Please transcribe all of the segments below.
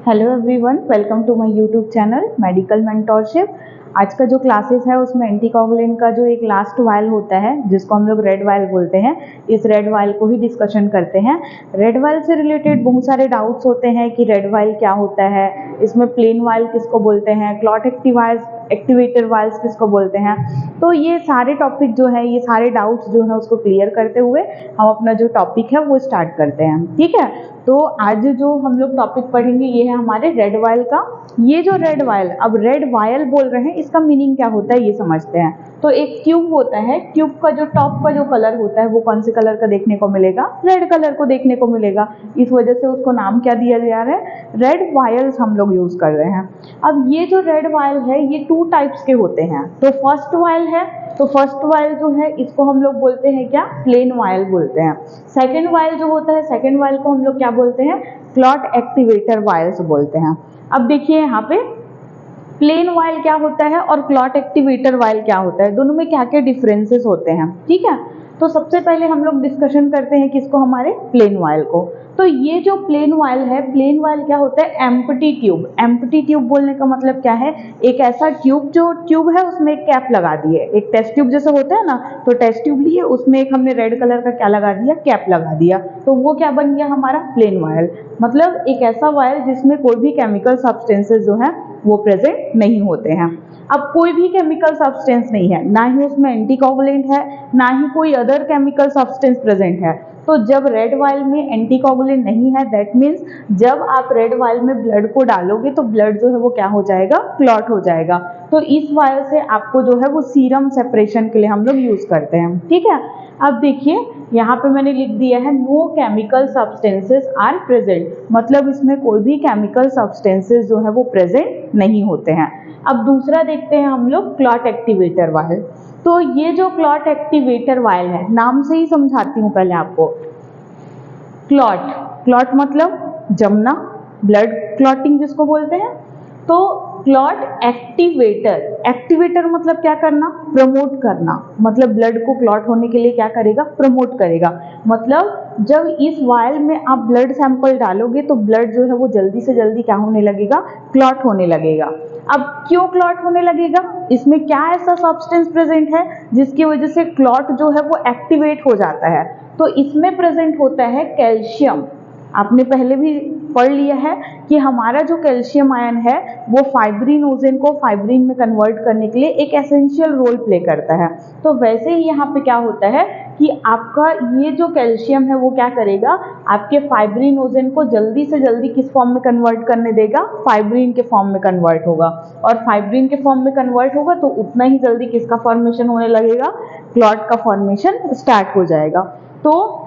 Hello everyone, welcome to my YouTube channel medical mentorship. आज का जो क्लासेस है उसमें एंटीकोगुलेंट का जो एक लास्ट वायल होता है जिसको हम लोग रेड वायल बोलते हैं, इस रेड वायल को ही डिस्कशन करते हैं। रेड वायल से रिलेटेड बहुत सारे डाउट्स होते हैं कि रेड वायल क्या होता है, इसमें प्लेन वायल किसको बोलते हैं, क्लॉट एक्टिवेटर वायल्स किसको बोलते हैं। तो ये सारे टॉपिक जो है, ये सारे डाउट्स जो है उसको क्लियर करते हुए हम अपना जो टॉपिक है वो स्टार्ट करते हैं। ठीक है, तो आज जो हम लोग टॉपिक पढ़ेंगे ये है हमारे रेड वायल का। ये जो रेड वायल, अब रेड वायल बोल रहे हैं, इसका मीनिंग क्या होता है ये समझते हैं। तो एक ट्यूब होता है, ट्यूब का जो टॉप का जो कलर होता है वो कौन से कलर का देखने को मिलेगा, रेड कलर को देखने को मिलेगा। इस वजह से उसको नाम क्या दिया जा रहा है, रेड वायल्स हम लोग यूज कर रहे हैं। अब ये जो रेड वायल है ये 2 टाइप्स के होते हैं। तो फर्स्ट वायल है, तो फर्स्ट वायल जो है इसको हम लोग बोलते हैं क्या, प्लेन वायल बोलते हैं। सेकेंड वायल जो होता है, सेकेंड वायल को हम लोग क्या बोलते हैं, क्लॉट एक्टिवेटर वायल्स बोलते हैं। अब देखिए यहाँ पे प्लेन वायल क्या होता है और क्लॉट एक्टिवेटर वायल क्या होता है, दोनों में क्या क्या डिफरेंसेस होते हैं। ठीक है, तो सबसे पहले हम लोग डिस्कशन करते हैं किसको, हमारे प्लेन वायल को। तो ये जो प्लेन वायल है, प्लेन वायल क्या होता है, एम्प्टी ट्यूब। एम्प्टी ट्यूब बोलने का मतलब क्या है, एक ऐसा ट्यूब, जो ट्यूब है उसमें एक कैप लगा दी है, एक टेस्ट ट्यूब जैसा होता है ना, तो टेस्ट ट्यूब लिए उसमें एक हमने रेड कलर का क्या लगा दिया, कैप लगा दिया, तो वो क्या बन गया हमारा प्लेन वायल। मतलब एक ऐसा वायल जिसमें कोई भी केमिकल सब्सटेंसेस जो है वो प्रेजेंट नहीं होते हैं। अब कोई भी केमिकल सब्सटेंस नहीं है, ना ही उसमें एंटीकोगुलेंट है, ना ही कोई अदर केमिकल सब्सटेंस प्रेजेंट है। तो जब रेड वायल में एंटीकोगुलेंट नहीं है, दैट मीन्स जब आप रेड वायल में ब्लड को डालोगे तो ब्लड जो है वो क्या हो जाएगा, क्लॉट हो जाएगा। तो इस वायल से आपको जो है वो सीरम सेपरेशन के लिए हम लोग यूज करते हैं। ठीक है, अब देखिए यहाँ पे मैंने लिख दिया है no chemical substances are present, मतलब इसमें कोई भी केमिकल सब्सटेंसेस जो है वो प्रेजेंट नहीं होते हैं। अब दूसरा देखते हैं हम लोग क्लॉट एक्टिवेटर वायल। तो ये जो क्लॉट एक्टिवेटर वायल है, नाम से ही समझाती हूँ पहले आपको। क्लॉट, क्लॉट मतलब जमना, ब्लड क्लॉटिंग जिसको बोलते हैं। तो क्लॉट एक्टिवेटर, एक्टिवेटर मतलब क्या करना, प्रमोट करना, मतलब ब्लड को क्लॉट होने के लिए क्या करेगा, प्रमोट करेगा। मतलब जब इस वायल में आप ब्लड सैंपल डालोगे तो ब्लड जो है वो जल्दी से जल्दी क्या होने लगेगा, क्लॉट होने लगेगा। अब क्यों क्लॉट होने लगेगा, इसमें क्या ऐसा सब्सटेंस प्रेजेंट है जिसकी वजह से क्लॉट जो है वो एक्टिवेट हो जाता है। तो इसमें प्रेजेंट होता है कैल्शियम। आपने पहले भी पढ़ लिया है कि हमारा जो कैल्शियम आयन है वो फाइब्रिनोजेन को फाइब्रिन में कन्वर्ट करने के लिए एक एसेंशियल रोल प्ले करता है। तो वैसे ही यहाँ पे क्या होता है कि आपका ये जो कैल्शियम है वो क्या करेगा, आपके फाइब्रिनोजेन को जल्दी से जल्दी किस फॉर्म में कन्वर्ट करने देगा, फाइब्रिन के फॉर्म में कन्वर्ट होगा। और फाइब्रिन के फॉर्म में कन्वर्ट होगा तो उतना ही जल्दी किसका फॉर्मेशन होने लगेगा, क्लॉट का फॉर्मेशन स्टार्ट हो जाएगा। तो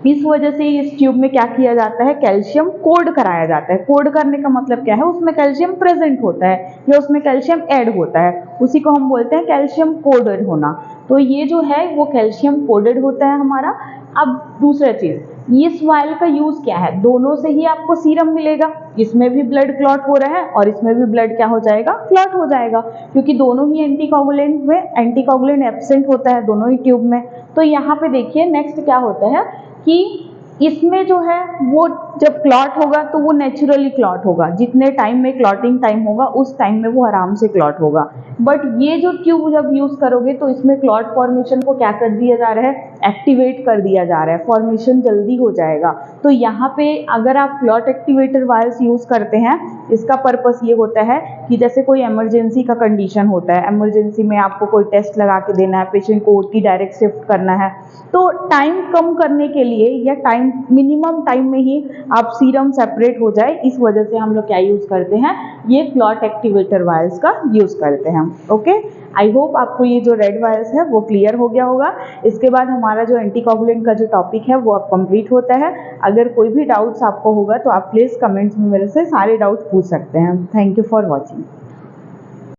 इस वजह से इस ट्यूब में क्या किया जाता है, कैल्शियम कोड कराया जाता है। कोड करने का मतलब क्या है, उसमें कैल्शियम प्रेजेंट होता है या उसमें कैल्शियम ऐड होता है, उसी को हम बोलते हैं कैल्शियम कोडेड होना। तो ये जो है वो कैल्शियम कोडेड होता है हमारा। अब दूसरा चीज, इस वायल का यूज क्या है, दोनों से ही आपको सीरम मिलेगा, इसमें भी ब्लड क्लॉट हो रहा है और इसमें भी ब्लड क्या हो जाएगा, क्लॉट हो जाएगा, क्योंकि दोनों ही एंटीकोगुलेंट में एंटीकोगुलेंट एब्सेंट होता है दोनों ही ट्यूब में। तो यहाँ पे देखिए नेक्स्ट क्या होता है कि इसमें जो है वो जब क्लॉट होगा तो वो नेचुरली क्लॉट होगा, जितने टाइम में क्लॉटिंग टाइम होगा उस टाइम में वो आराम से क्लॉट होगा। बट ये जो ट्यूब जब यूज करोगे तो इसमें क्लॉट फॉर्मेशन को क्या कर दिया जा रहा है, एक्टिवेट कर दिया जा रहा है, फॉर्मेशन जल्दी हो जाएगा। तो यहाँ पे अगर आप क्लॉट एक्टिवेटर वायल्स यूज करते हैं, इसका पर्पस ये होता है कि जैसे कोई इमरजेंसी का कंडीशन होता है, इमरजेंसी में आपको कोई टेस्ट लगा के देना है, पेशेंट को ओटी डायरेक्ट शिफ्ट करना है, तो टाइम कम करने के लिए या टाइम मिनिमम टाइम में ही आप सीरम सेपरेट हो जाए, इस वजह से हम लोग क्या यूज करते हैं, ये क्लॉट एक्टिवेटर वायल्स का यूज करते हैं। ओके, आई होप आपको ये जो रेड वायल्स है वो क्लियर हो गया होगा। इसके बाद हमारा जो एंटीकोगुलेंट का जो टॉपिक है वो अब कंप्लीट होता है। अगर कोई भी डाउट्स आपको होगा तो आप प्लीज कमेंट्स में मेरे से सारे डाउट्स पूछ सकते हैं। Thank you for watching.